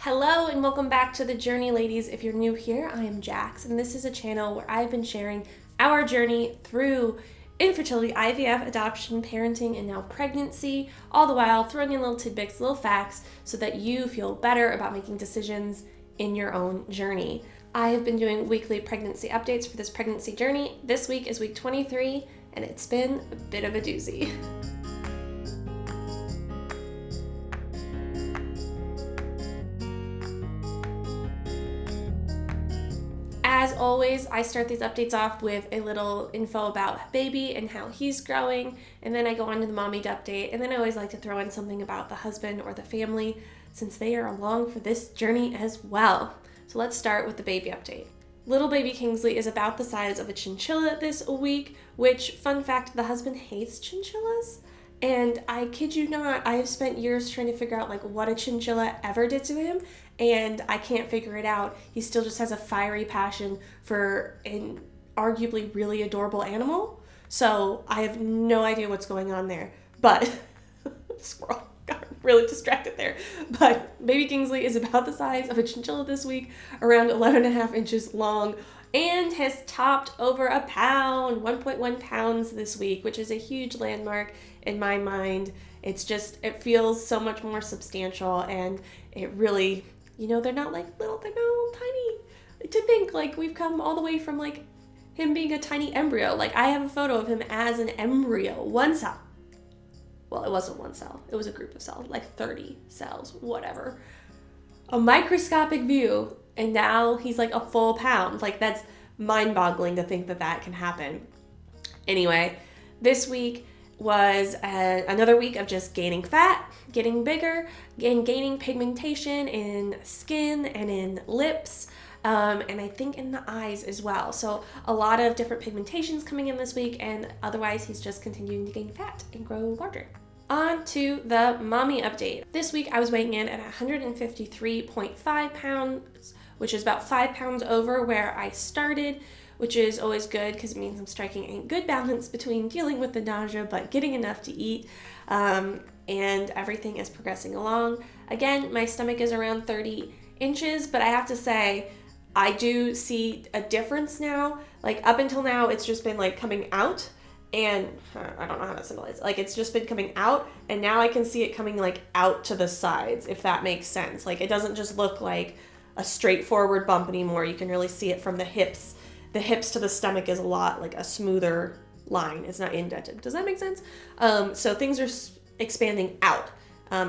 Hello and welcome back to The Journey, ladies. If you're new here, I am JAKS, and this is a channel where I've been sharing our journey through infertility, IVF, adoption, parenting, and now pregnancy, all the while throwing in little tidbits, little facts, so that you feel better about making decisions in your own journey. I have been doing weekly pregnancy updates for this pregnancy journey. This week is week 23, and it's been a bit of a doozy. As always, I start these updates off with a little info about baby and how he's growing, and then I go on to the mommy update, and then I always like to throw in something about the husband or the family since they are along for this journey as well. So let's start with the baby update. Little baby Kingsley is about the size of a chinchilla this week, which, fun fact, the husband hates chinchillas. And I kid you not, I have spent years trying to figure out what a chinchilla ever did to him, and I can't figure it out. He still just has a fiery passion for an arguably really adorable animal. So I have no idea what's going on there. But squirrel got really distracted there. But baby Kingsley is about the size of a chinchilla this week, around 11.5 inches long, and has topped over a pound, 1.1 pounds this week, which is a huge landmark in my mind. It feels so much more substantial, and it really, they're not little, they're not little tiny. To think we've come all the way from him being a tiny embryo. I have a photo of him as an embryo, one cell. Well, it wasn't one cell, it was a group of cells, 30 cells, whatever. A microscopic view, and now he's a full pound. That's mind-boggling to think that can happen. Anyway, this week was another week of just gaining fat, getting bigger, and gaining pigmentation in skin and in lips, and I think in the eyes as well. So a lot of different pigmentations coming in this week, and otherwise he's just continuing to gain fat and grow larger. On to the mommy update. This week I was weighing in at 153.5 pounds, which is about 5 pounds over where I started, which is always good because it means I'm striking a good balance between dealing with the nausea but getting enough to eat, and everything is progressing along. Again, my stomach is around 30 inches, but I have to say I do see a difference now. Up until now, it's just been coming out, and I don't know how to symbolize it. It's just been coming out, and now I can see it coming out to the sides, if that makes sense. It doesn't just look like a straightforward bump anymore. You can really see it from the hips. The hips to the stomach is a lot a smoother line. It's not indented. Does that make sense? So things are expanding out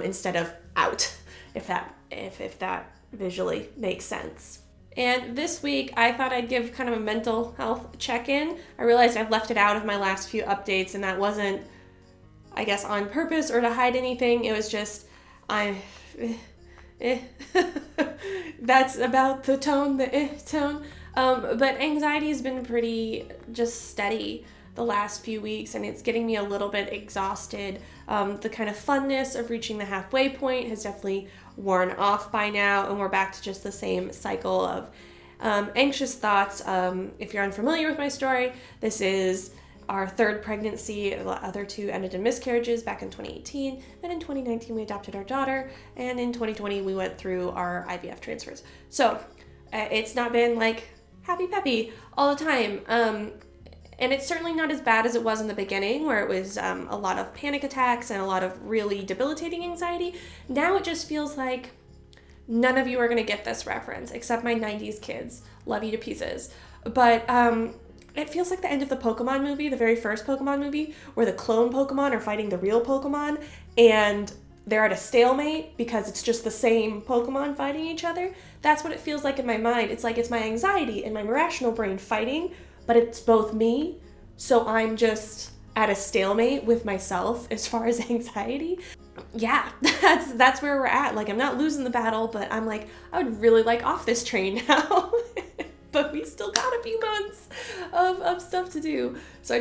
instead of out, if that visually makes sense. And this week, I thought I'd give kind of a mental health check-in. I realized I've left it out of my last few updates, and that wasn't, I guess, on purpose or to hide anything. It was just, that's about the tone, tone. But anxiety has been pretty just steady the last few weeks, and it's getting me a little bit exhausted. The kind of funness of reaching the halfway point has definitely worn off by now, and we're back to just the same cycle of anxious thoughts. If you're unfamiliar with my story, this is our third pregnancy. The other two ended in miscarriages back in 2018. Then in 2019, we adopted our daughter, and in 2020, we went through our IVF transfers. So it's not been happy peppy all the time. And it's certainly not as bad as it was in the beginning, where it was a lot of panic attacks and a lot of really debilitating anxiety. Now it just feels like none of you are going to get this reference, except my 90s kids. Love you to pieces. But it feels like the end of the Pokemon movie, the very first Pokemon movie, where the clone Pokemon are fighting the real Pokemon, and they're at a stalemate because it's just the same Pokemon fighting each other. That's what it feels like in my mind. It's it's my anxiety and my rational brain fighting, but it's both me, so I'm just at a stalemate with myself as far as anxiety. Yeah, that's where we're at. I'm not losing the battle, but I'm I would really off this train now. But we still got a few months of stuff to do. So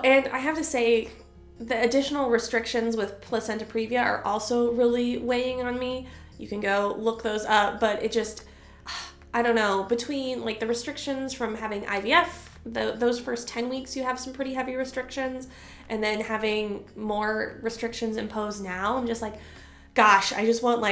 and I have to say, the additional restrictions with placenta previa are also really weighing on me. You can go look those up, but it just, I don't know, between the restrictions from having IVF, those first 10 weeks you have some pretty heavy restrictions, and then having more restrictions imposed now, I'm just gosh, I just want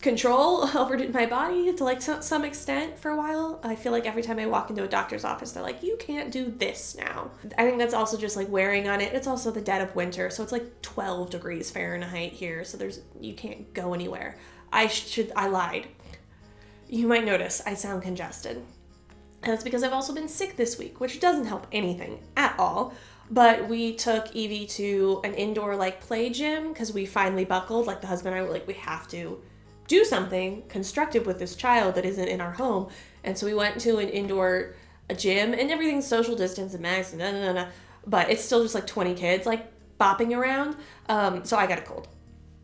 control over my body to like some extent for a while. I feel like every time I walk into a doctor's office, they're like, you can't do this now. I think that's also just like wearing on it. It's also the dead of winter, so it's like 12 degrees Fahrenheit here, so you can't go anywhere. I lied. You might notice I sound congested. And that's because I've also been sick this week, which doesn't help anything at all. But we took Evie to an indoor like play gym because we finally buckled. Like the husband and I were like, we have to do something constructive with this child that isn't in our home. And so we went to an indoor gym, and everything's social distance and masks, but it's still just like 20 kids like bopping around. So I got a cold,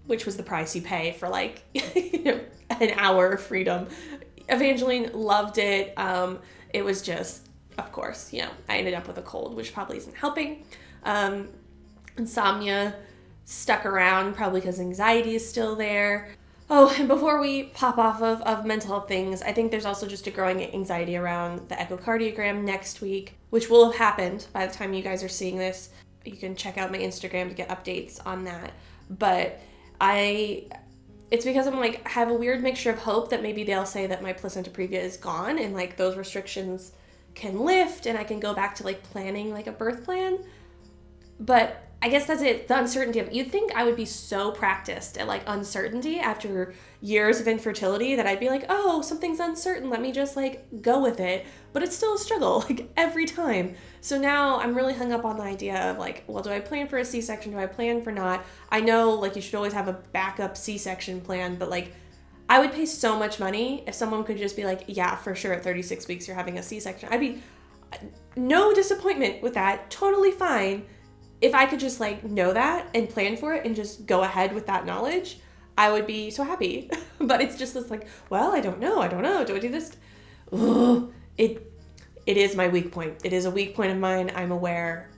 which was the price you pay for like an hour of freedom. Evangeline loved it. It was just, of course, I ended up with a cold, which probably isn't helping. Insomnia stuck around, probably because anxiety is still there. Oh, and before we pop off of mental health things, I think there's also just a growing anxiety around the echocardiogram next week, which will have happened by the time you guys are seeing this. You can check out my Instagram to get updates on that. But it's because I'm like, have a weird mixture of hope that maybe they'll say that my placenta previa is gone and like those restrictions can lift and I can go back to like planning like a birth plan. But I guess that's it. The uncertainty of it. You'd think I would be so practiced at like uncertainty after years of infertility that I'd be like, oh, something's uncertain. Let me just like go with it. But it's still a struggle like every time. So now I'm really hung up on the idea of like, well, do I plan for a C-section? Do I plan for not? I know like you should always have a backup C-section plan, but like I would pay so much money if someone could just be like, yeah, for sure at 36 weeks you're having a C-section. I'd be no disappointment with that. Totally fine. If I could just like know that and plan for it and just go ahead with that knowledge, I would be so happy. But it's just this like, well, I don't know. Do I do this? Ugh. It is my weak point. It is a weak point of mine. I'm aware.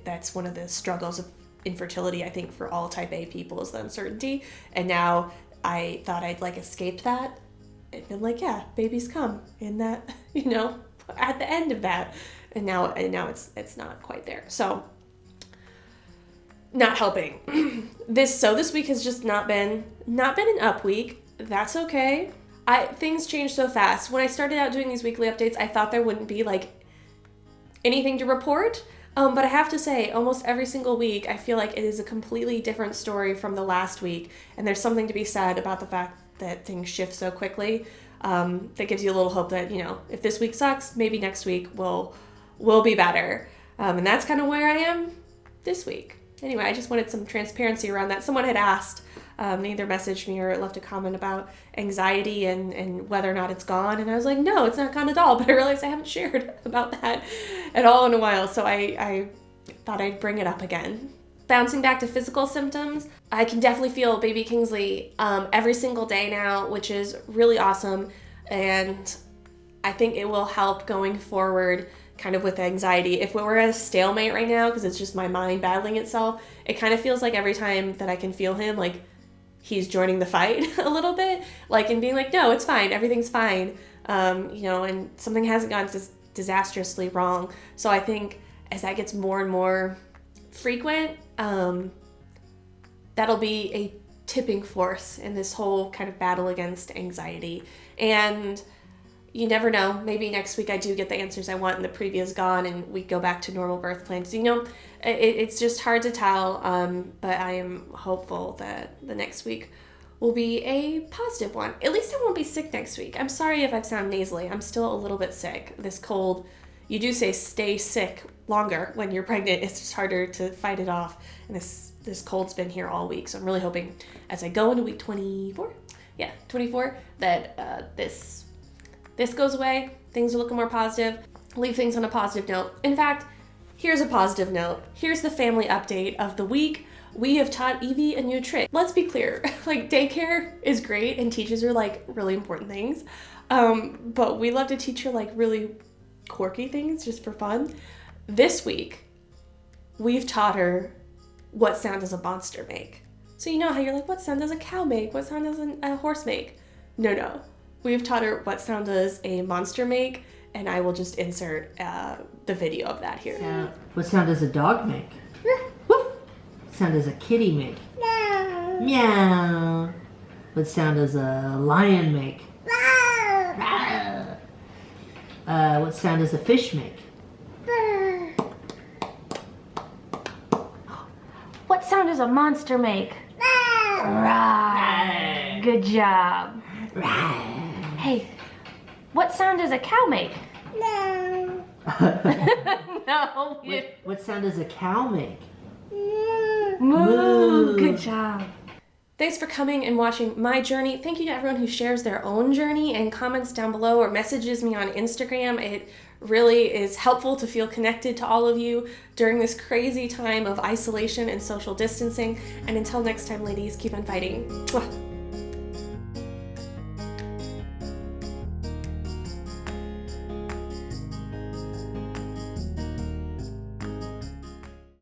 That's one of the struggles of infertility, I think, for all type A people is the uncertainty. And now I thought I'd like escaped that and been like, yeah, babies come in that, at the end of that. And now it's not quite there. So not helping. This week has just not been an up week. That's okay. Things change so fast. When I started out doing these weekly updates, I thought there wouldn't be like anything to report. But I have to say, almost every single week, I feel like it is a completely different story from the last week. And there's something to be said about the fact that things shift so quickly. That gives you a little hope that, if this week sucks, maybe next week will be better. And that's kind of where I am this week. Anyway, I just wanted some transparency around that. Someone had asked, they either messaged me or left a comment about anxiety and whether or not it's gone. And I was like, no, it's not gone at all. But I realized I haven't shared about that at all in a while. So I thought I'd bring it up again. Bouncing back to physical symptoms, I can definitely feel baby Kingsley every single day now, which is really awesome. And I think it will help going forward kind of with anxiety. If we were at a stalemate right now, because it's just my mind battling itself, it kind of feels like every time that I can feel him, like he's joining the fight a little bit, like, and being like, no, it's fine, everything's fine, and something hasn't gone disastrously wrong. So I think as that gets more and more frequent, that'll be a tipping force in this whole kind of battle against anxiety. And you never know, maybe next week I do get the answers I want and the previa is gone and we go back to normal birth plans. It's just hard to tell, but I am hopeful that the next week will be a positive one. At least I won't be sick next week. I'm sorry if I sound nasally. I'm still a little bit sick. This cold, you do say stay sick longer when you're pregnant. It's just harder to fight it off. And this cold's been here all week. So I'm really hoping as I go into week 24, that this goes away, things are looking more positive, leave things on a positive note. In fact, here's a positive note. Here's the family update of the week. We have taught Evie a new trick. Let's be clear, like daycare is great and teaches her like really important things, but we love to teach her like really quirky things just for fun. This week, we've taught her what sound does a monster make. So you know how you're like, what sound does a cow make? What sound does a horse make? No. We've taught her what sound does a monster make, and I will just insert the video of that here. What sound does a dog make? Woof. What sound does a kitty make? Meow. What sound does a lion make? What sound does a fish make? What sound does a monster make? Rawr. Good job. Hey, what sound does a cow make? No. No. What sound does a cow make? Moo. Good job. Thanks for coming and watching my journey. Thank you to everyone who shares their own journey and comments down below or messages me on Instagram. It really is helpful to feel connected to all of you during this crazy time of isolation and social distancing. And until next time, ladies, keep on fighting. Mwah.